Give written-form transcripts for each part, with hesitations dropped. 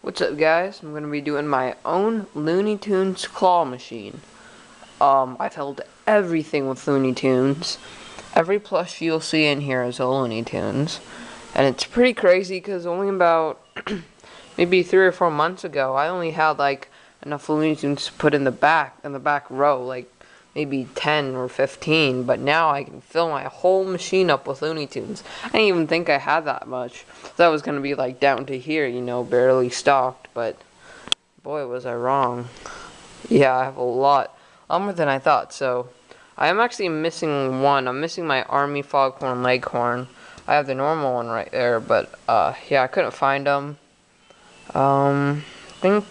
What's up, guys? I'm gonna be doing my own Looney Tunes claw machine. I've held everything with Looney Tunes. Every plush you'll see in here is a Looney Tunes. And it's pretty crazy because only about maybe 3 or 4 months ago, I only had like enough Looney Tunes to put in the back row, like maybe 10 or 15, but now I can fill my whole machine up with Looney Tunes. I didn't even think I had that much. That was gonna be like down to here, you know, barely stocked, but boy was I wrong. Yeah, I have a lot more than I thought. So I am actually missing one. I'm missing my Army Foghorn Leghorn. I have the normal one right there, but yeah, I couldn't find them. I think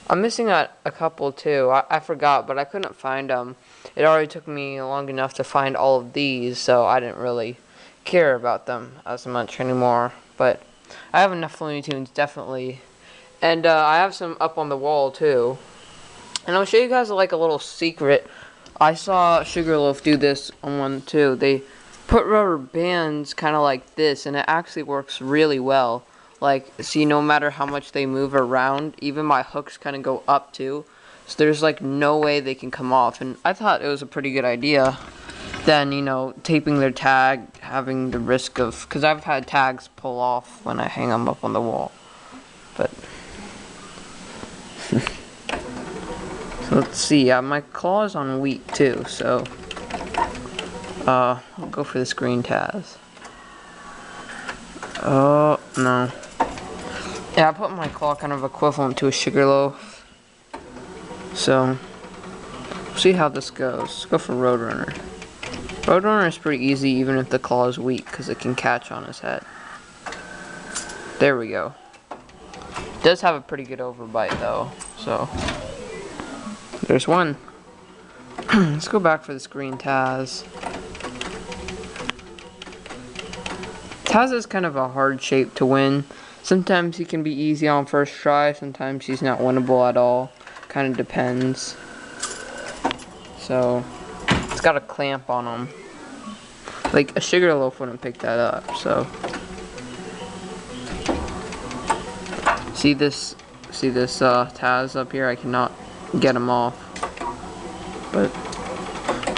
I'm missing a couple too. I forgot, but I couldn't find them. It already took me long enough to find all of these, so I didn't really care about them as much anymore. But I have enough Looney Tunes, definitely. And I have some up on the wall too. And I'll show you guys like a little secret. I saw Sugarloaf do this on one too. They put rubber bands kind of like this, and it actually works really well. Like, see, no matter how much they move around, even my hooks kind of go up too. So there's like no way they can come off. And I thought it was a pretty good idea. Then, you know, taping their tag, having the risk of, because I've had tags pull off when I hang them up on the wall. But so let's see. My claw is on wheat too, so I'll go for this green Taz. Oh no. Yeah, I put my claw kind of equivalent to a Sugarloaf. So, see how this goes. Let's go for Roadrunner. Roadrunner is pretty easy even if the claw is weak because it can catch on his head. There we go. It does have a pretty good overbite though, so there's one. Let's go back for this green Taz. Taz is kind of a hard shape to win. Sometimes he can be easy on first try, sometimes he's not winnable at all. Kind of depends. So, it's got a clamp on him. Like, a Sugarloaf wouldn't pick that up, so. See this Taz up here? I cannot get him off. But,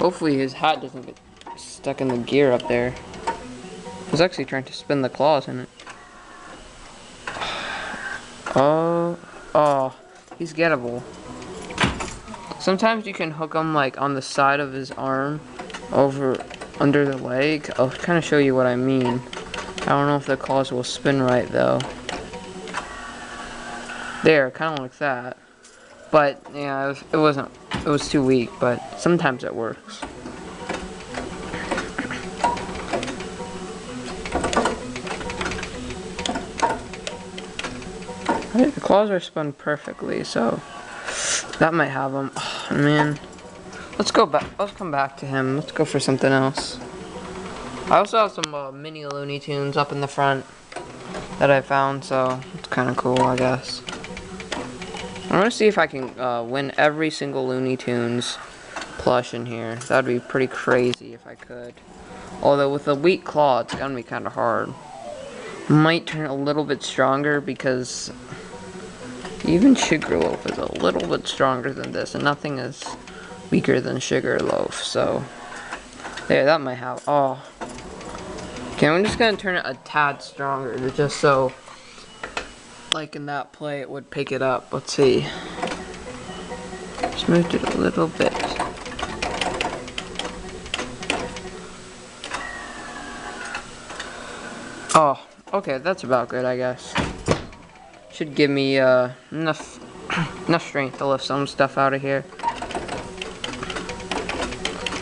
hopefully his hat doesn't get stuck in the gear up there. I was actually trying to spin the claws in it. Oh, he's gettable. Sometimes you can hook him like on the side of his arm, under the leg. I'll kind of show you what I mean. I don't know if the claws will spin right though. There, kind of like that. But yeah, it was too weak, but sometimes it works. The claws are spun perfectly, so that might have him. Oh, man, let's go back. Let's come back to him. Let's go for something else. I also have some mini Looney Tunes up in the front that I found, so it's kind of cool, I guess. I want to see if I can win every single Looney Tunes plush in here. That'd be pretty crazy if I could. Although with the weak claw, it's gonna be kind of hard. Might turn a little bit stronger because even Sugarloaf is a little bit stronger than this, and nothing is weaker than Sugarloaf, so there, that might have, oh. Okay, I'm just gonna turn it a tad stronger, just so, like in that play, it would pick it up. Let's see. Just moved it a little bit. Oh, okay, that's about good, I guess. Should give me enough strength to lift some stuff out of here.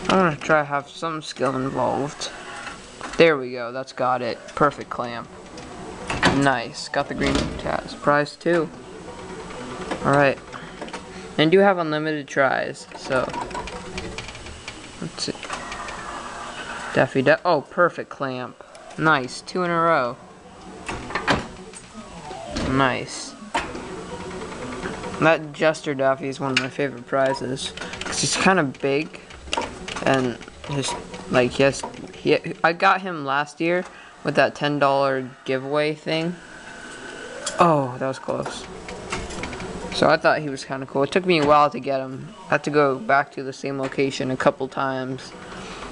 I'm gonna try to have some skill involved. There we go, that's got it. Perfect clamp. Nice, got the green Taz. Prize 2. Alright. And do have unlimited tries, so. Let's see. Daffy Duck. Oh, perfect clamp. Nice, 2 in a row. Nice. That Jester Daffy is one of my favorite prizes because he's kind of big, and just like I got him last year with that $10 giveaway thing, Oh, that was close. So I thought he was kind of cool. It took me a while to get him. I had to go back to the same location a couple times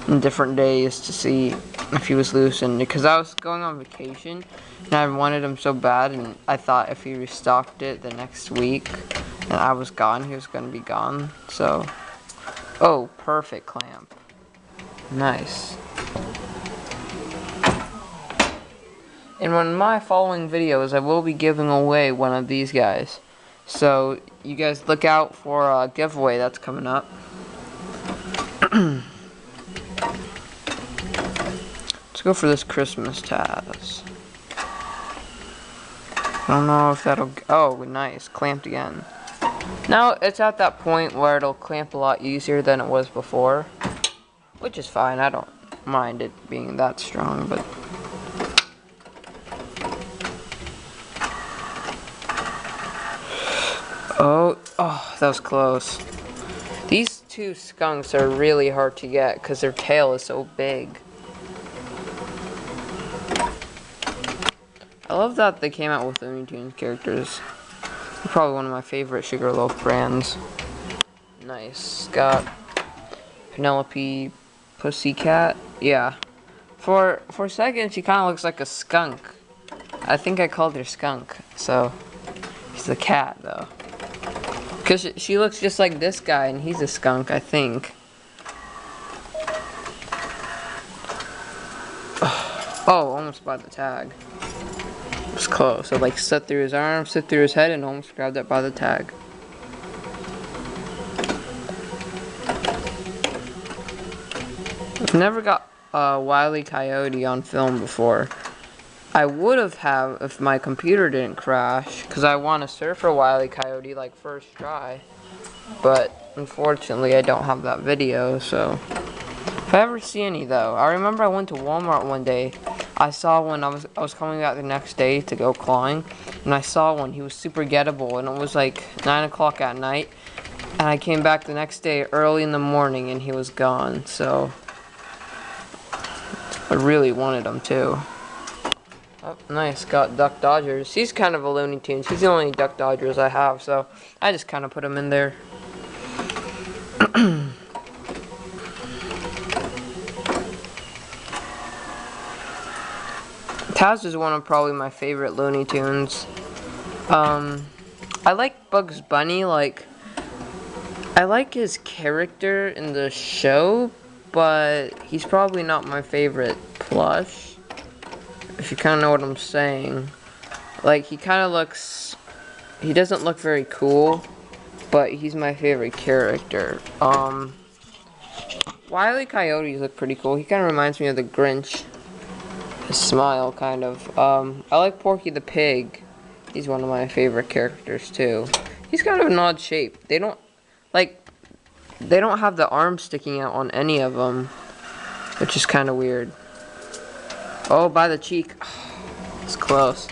in different days to see if he was loose. And because I was going on vacation and I wanted him so bad, and I thought if he restocked it the next week and I was gone, he was going to be gone. So, oh, perfect clamp. Nice. In one of my following videos, I will be giving away one of these guys. So, you guys look out for a giveaway that's coming up. Let's go for this Christmas Taz. I don't know if that'll... Oh, nice. Clamped again. Now, it's at that point where it'll clamp a lot easier than it was before. Which is fine. I don't mind it being that strong, but... Oh, that was close. These two skunks are really hard to get because their tail is so big. I love that they came out with Looney Tunes characters. They're probably one of my favorite Sugarloaf brands. Nice. Got Penelope Pussycat. Yeah. For a second, she kind of looks like a skunk. I think I called her skunk. So, she's a cat, though. Because she looks just like this guy, and he's a skunk, I think. Oh, almost by the tag. It was close. So, like, slit through his arm, slit through his head, and almost grabbed it by the tag. I've never got Wiley Coyote on film before. I would have if my computer didn't crash, because I want to surf for Wiley Coyote like first try, but unfortunately I don't have that video. So if I ever see any though, I remember I went to Walmart one day. I saw one. I was coming back the next day to go clawing, and I saw one. He was super gettable, and it was like 9 o'clock at night, and I came back the next day early in the morning, and he was gone. So I really wanted him too. Oh, nice. Got Duck Dodgers. He's kind of a Looney Tunes. He's the only Duck Dodgers I have, so I just kind of put him in there. Taz is one of probably my favorite Looney Tunes. I like Bugs Bunny. Like, I like his character in the show, but he's probably not my favorite plush. If you kind of know what I'm saying. Like, he kind of looks... He doesn't look very cool, but he's my favorite character. Wiley Coyotes look pretty cool. He kind of reminds me of the Grinch. His smile, kind of. I like Porky the Pig. He's one of my favorite characters, too. He's kind of an odd shape. They don't... Like, they don't have the arms sticking out on any of them, which is kind of weird. Oh, by the cheek. It's close.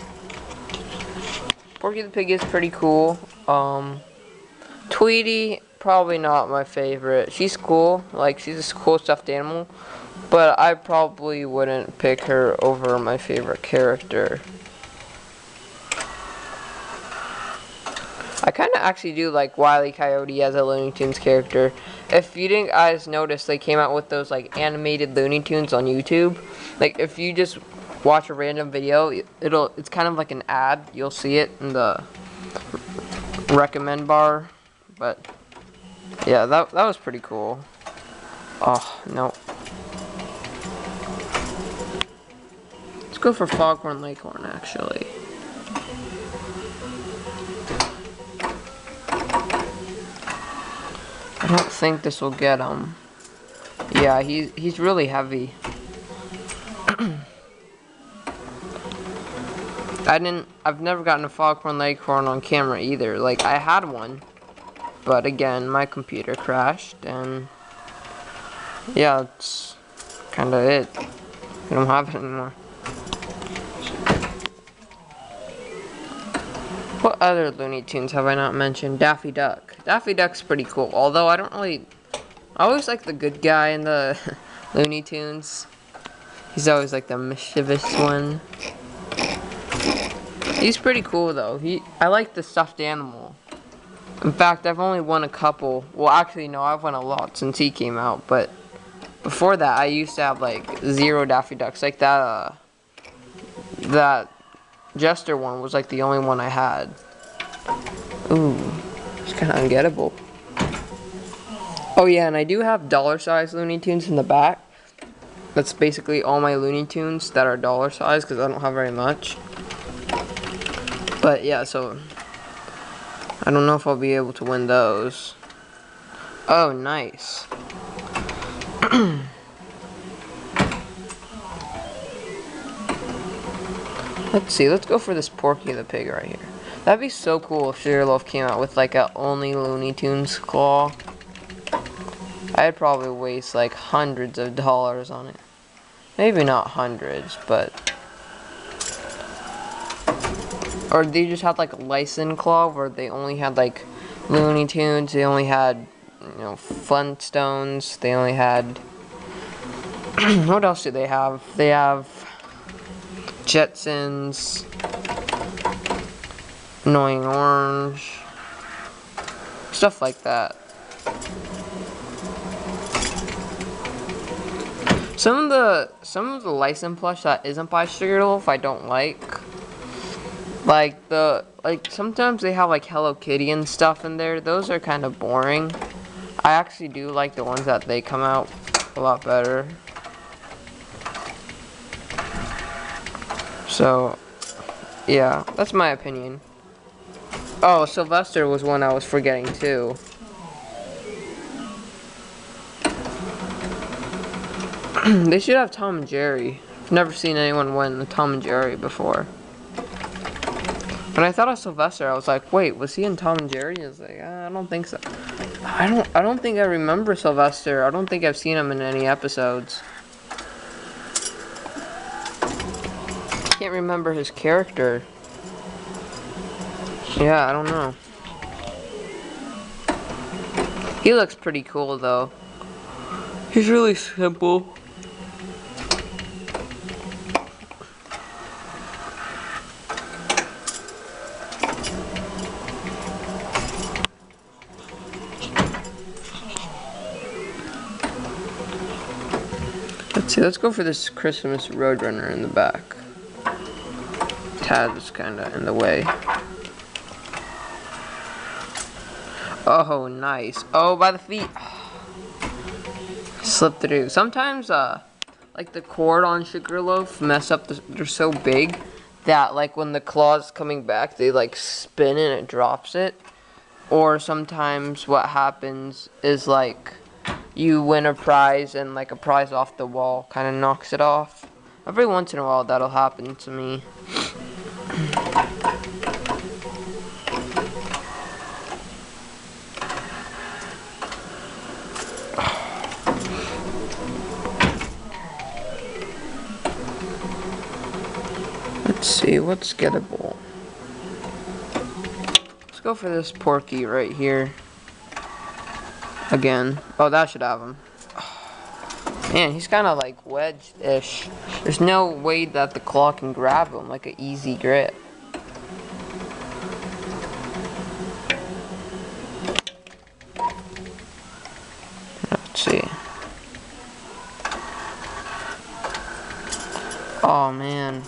Porky the Pig is pretty cool. Tweety, probably not my favorite. She's cool. Like, she's a cool stuffed animal. But I probably wouldn't pick her over my favorite character. I kind of actually do like Wiley Coyote as a Looney Tunes character. If you didn't guys notice, they came out with those like animated Looney Tunes on YouTube. Like, if you just watch a random video, it's kind of like an ad. You'll see it in the recommend bar. But yeah, that was pretty cool. Oh, no. Let's go for Foghorn Leghorn, actually. I don't think this will get him. Yeah, he's really heavy. I've never gotten a Foghorn Leghorn on camera either. Like, I had one, but again, my computer crashed, and yeah, that's kind of it. I don't have it anymore. What other Looney Tunes have I not mentioned? Daffy Duck. Daffy Duck's pretty cool, although I always like the good guy in the Looney Tunes. He's always like the mischievous one. He's pretty cool though. I like the stuffed animal. In fact, I've only won a couple. Well, actually, no, I've won a lot since he came out. But before that, I used to have like 0 Daffy Ducks. Like that Jester one was like the only one I had. Ooh, it's kind of ungettable. Oh yeah, and I do have dollar-sized Looney Tunes in the back. That's basically all my Looney Tunes that are dollar-sized because I don't have very much. But yeah, so I don't know if I'll be able to win those. Oh, nice. Let's see, let's go for this Porky the Pig right here. That'd be so cool if Sugarloaf came out with like a only Looney Tunes claw. I'd probably waste like hundreds of dollars on it. Maybe not hundreds, but... Or they just had like a license claw where they only had like Looney Tunes, they only had, you know, Flintstones, they only had... What else do they have? They have Jetsons, Annoying Orange, stuff like that. Some of the license plush that isn't by Sugarloaf I don't like. Like sometimes they have like Hello Kitty and stuff in there. Those are kind of boring. I actually do like the ones that they come out a lot better. So, yeah, that's my opinion. Oh, Sylvester was one I was forgetting too. They should have Tom and Jerry. I've never seen anyone win the Tom and Jerry before. When I thought of Sylvester, I was like, wait, was he in Tom and Jerry? I was like, I don't think so. I don't think I remember Sylvester. I don't think I've seen him in any episodes. Can't remember his character. Yeah, I don't know. He looks pretty cool though. He's really simple. Let's see, let's go for this Christmas Roadrunner in the back. Taz is kinda in the way. Oh, nice. Oh, by the feet. Slip through. Sometimes, like the cord on Sugarloaf mess up. They're so big that, like, when the claw's coming back, they like spin and it drops it. Or sometimes what happens is like you win a prize and like a prize off the wall kind of knocks it off. Every once in a while that'll happen to me. Let's see, what's gettable? Let's go for this Porky right here. Again. Oh, that should have him. Man, he's kind of like wedged-ish. There's no way that the claw can grab him, like an easy grip. Let's see. Oh, man.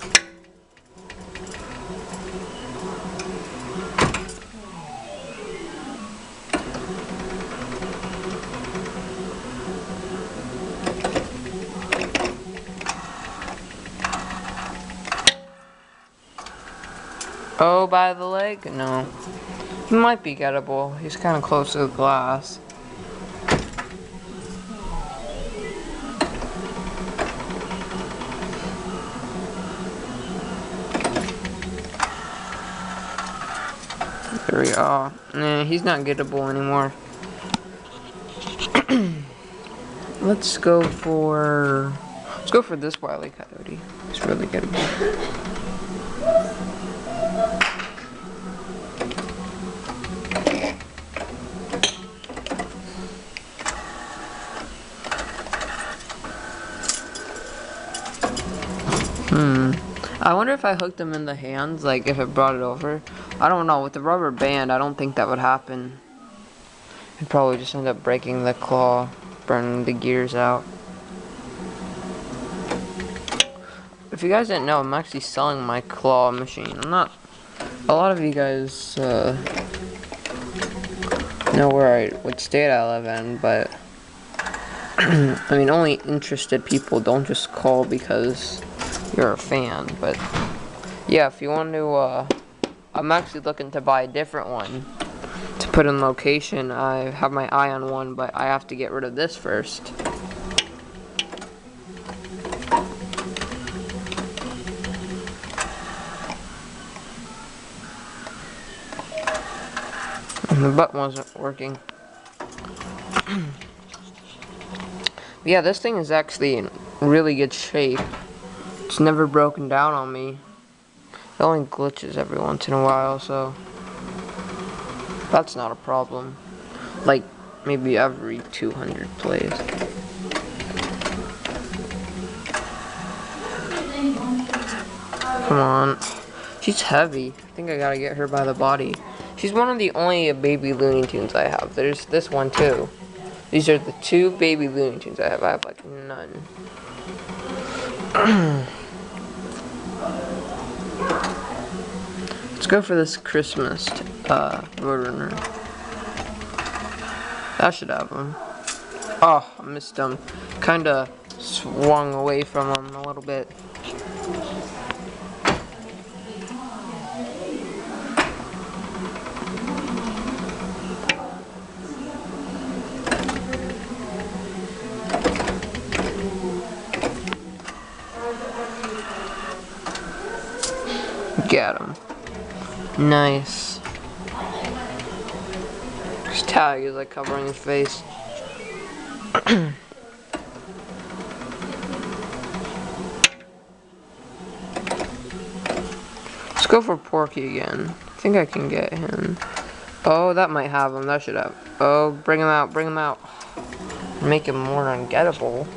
Oh, by the leg? No. He might be gettable. He's kind of close to the glass. There we go. Nah, he's not gettable anymore. Let's go for this Wiley Coyote. It's really gettable. I wonder if I hooked him in the hands, like if it brought it over. I don't know. With the rubber band, I don't think that would happen. I'd probably just end up breaking the claw, burning the gears out. If you guys didn't know, I'm actually selling my claw machine. I'm not... A lot of you guys know what state I live in, but... I mean, only interested people. Don't just call because you're a fan, but... Yeah, if you want to, I'm actually looking to buy a different one to put in location. I have my eye on one, but I have to get rid of this first. The button wasn't working. Yeah, this thing is actually in really good shape. It's never broken down on me. It only glitches every once in a while, so that's not a problem. Like, maybe every 200 plays. Come on. She's heavy. I think I gotta get her by the body. She's one of the only baby Looney Tunes I have. There's this one too. These are the two baby Looney Tunes I have. I have like none. Let's go for this Christmas Roadrunner. That should have him. Oh, I missed him. Kinda swung away from him a little bit. Get him. Nice. His tag is like covering his face. Let's go for Porky again. I think I can get him. Oh, that might have him. That should have. Oh, bring him out. Bring him out. Make him more ungettable.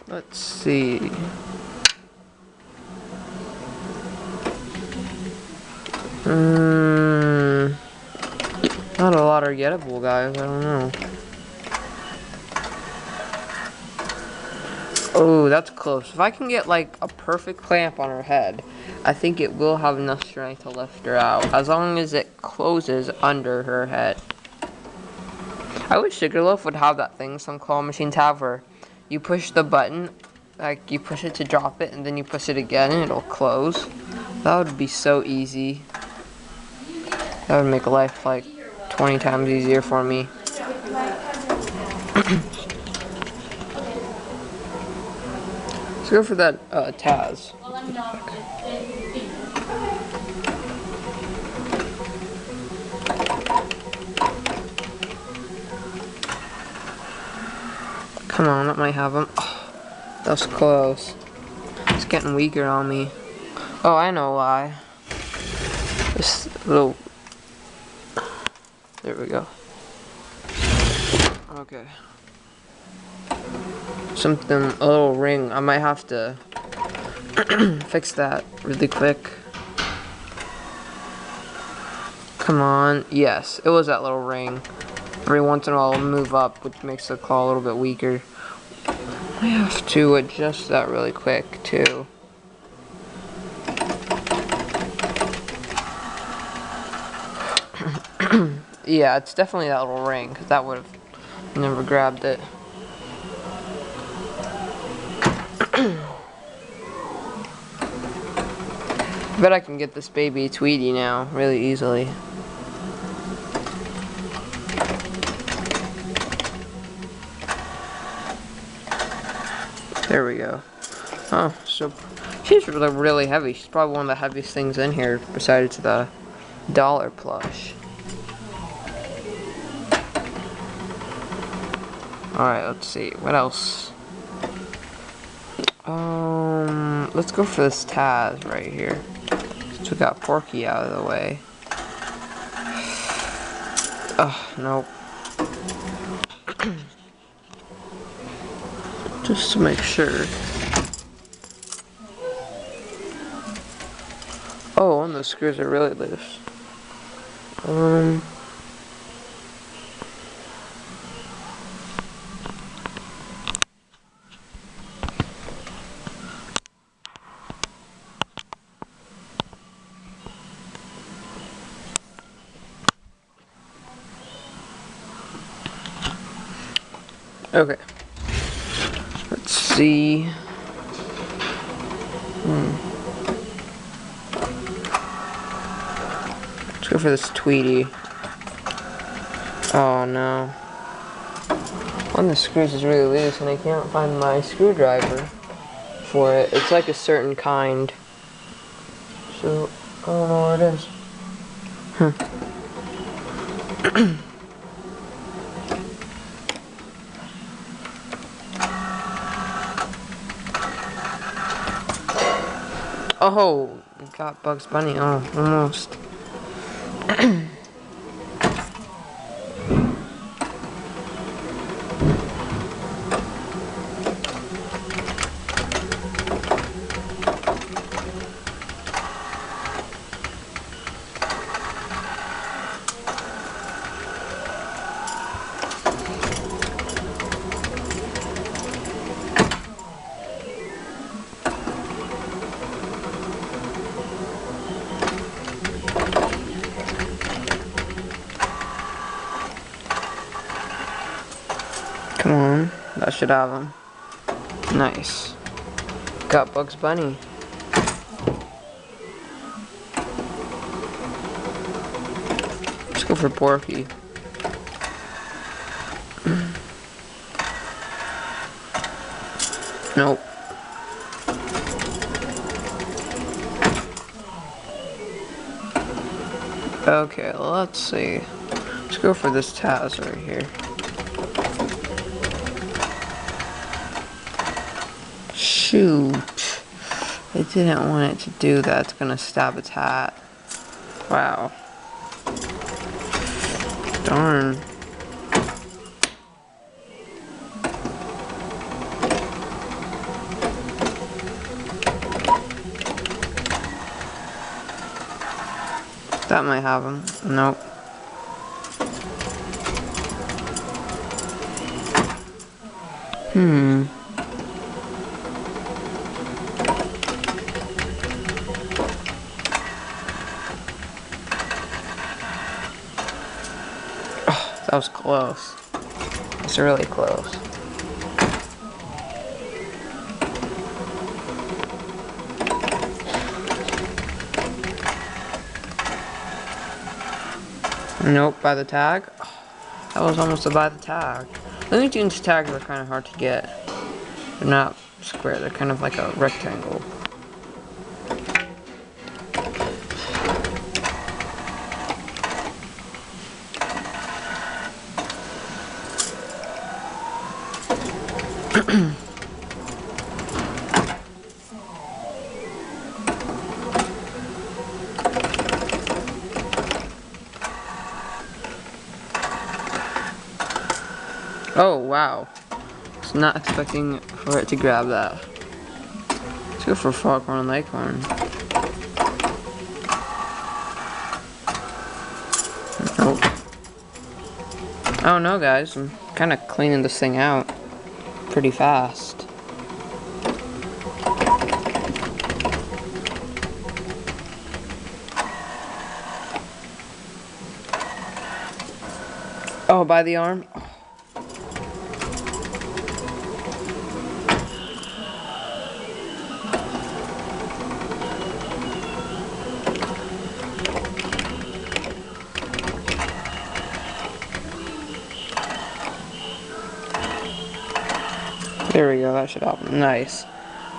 Let's see. Not a lot are gettable, guys. I don't know. Oh, that's close. If I can get like a perfect clamp on her head, I think it will have enough strength to lift her out, as long as it closes under her head. I wish Sugarloaf would have that thing some claw machines have where you push the button, like you push it to drop it, and then you push it again and it'll close. That would be so easy. That would make life like 20 times easier for me. Let's go for that Taz. Come on, that might have him. Oh, that was close. It's getting weaker on me. Oh, I know why. This little... There we go. Okay. Something, a little ring. I might have to fix that really quick. Come on. Yes, it was that little ring. Every once in a while it'll move up, which makes the claw a little bit weaker. I have to adjust that really quick, too. Yeah, it's definitely that little ring, because that would have never grabbed it. I bet I can get this baby Tweety now, really easily. There we go. Oh, so she's really heavy. She's probably one of the heaviest things in here besides the dollar plush. Alright, let's see. What else? Let's go for this Taz right here. Since we got Porky out of the way. Nope. Just to make sure. Oh, and the screws are really loose. Okay. Let's see. Let's go for this Tweety. Oh no. One of the screws is really loose and I can't find my screwdriver for it. It's like a certain kind. So, I don't know where it is. Oh, got Bugs Bunny. Oh, almost. Come on, that should have him. Nice. Got Bugs Bunny. Let's go for Porky. Nope. Okay, let's see. Let's go for this Taz right here. Shoot. I didn't want it to do that. It's gonna stab its hat. Wow. Darn. That might have him. Nope. That was close. It's really close. Nope, by the tag. That was almost a by the tag. Looney Tunes tags are kind of hard to get. They're not square, they're kind of like a rectangle. Oh, wow. I was not expecting for it to grab that. Let's go for Foghorn and Leghorn. Nope. I don't know, guys. I'm kind of cleaning this thing out pretty fast. Oh, by the arm? There we go, that should happen. Nice.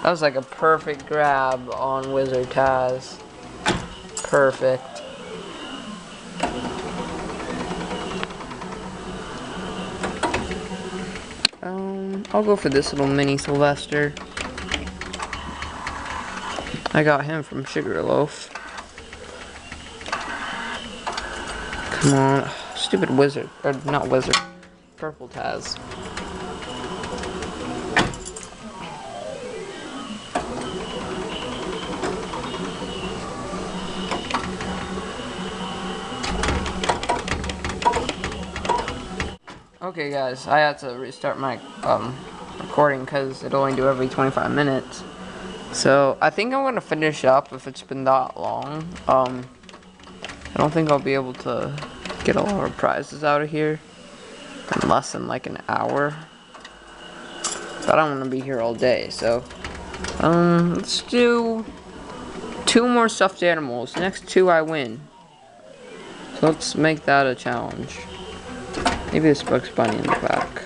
That was like a perfect grab on Wizard Taz. Perfect. I'll go for this little mini Sylvester. I got him from Sugarloaf. Come on. Stupid Wizard. Or not Wizard. Purple Taz. Okay guys, I had to restart my recording because it only do every 25 minutes. So I think I'm gonna finish up if it's been that long. I don't think I'll be able to get a lot of prizes out of here in less than like an hour. But I don't want to be here all day, so let's do 2 more stuffed animals. Next 2 I win. So let's make that a challenge. Maybe this Bugs Bunny in the back.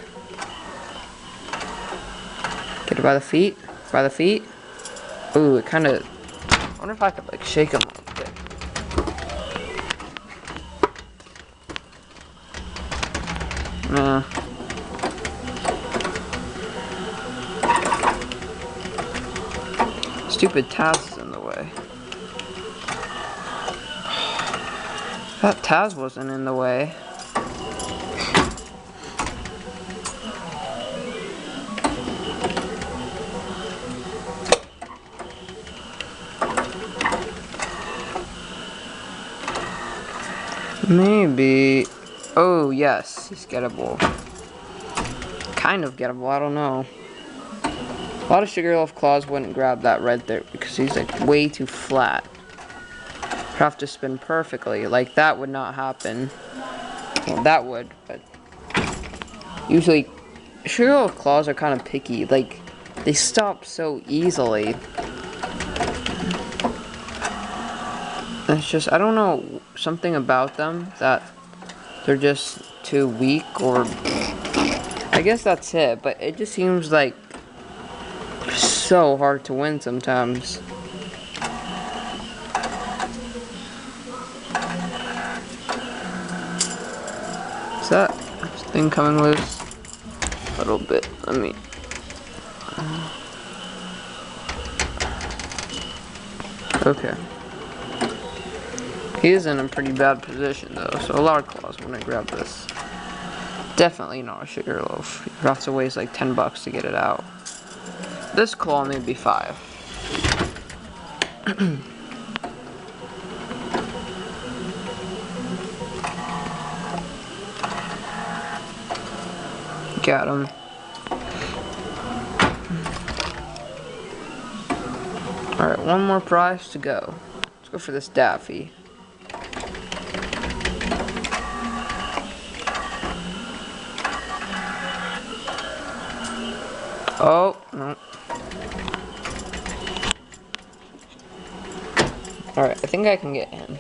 Get it by the feet. By the feet. Ooh, it kind of. I wonder if I could like shake him a little bit. Nah. Stupid Taz is in the way. That Taz wasn't in the way. Maybe. Oh, yes, he's gettable. Kind of gettable, I don't know. A lot of Sugarloaf Claws wouldn't grab that right there because he's like way too flat. Have to spin perfectly. Like that would not happen. Well, that would, but usually Sugarloaf Claws are kind of picky. Like they stop so easily. It's just, I don't know, something about them that they're just too weak, or I guess that's it, but it just seems like so hard to win sometimes. Is that thing coming loose? A little bit, let me... Okay. He is in a pretty bad position though, so a lot of claws when I grab this. Definitely not a Sugarloaf. You have to waste like 10 bucks to get it out. This claw may be 5. Got him. Alright, 1 more prize to go. Let's go for this Daffy. Oh, no. Alright, I think I can get him.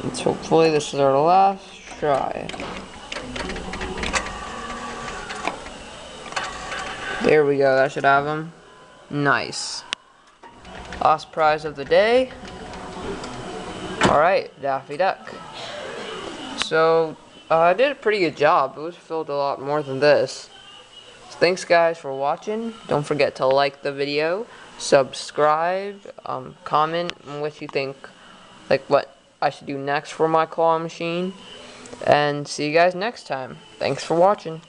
Let's hopefully this is our last try. There we go, that should have him. Nice. Last prize of the day. Alright, Daffy Duck. So, I did a pretty good job. It was filled a lot more than this. So thanks guys for watching. Don't forget to like the video, subscribe, comment on what you think, like what I should do next for my claw machine. And see you guys next time. Thanks for watching.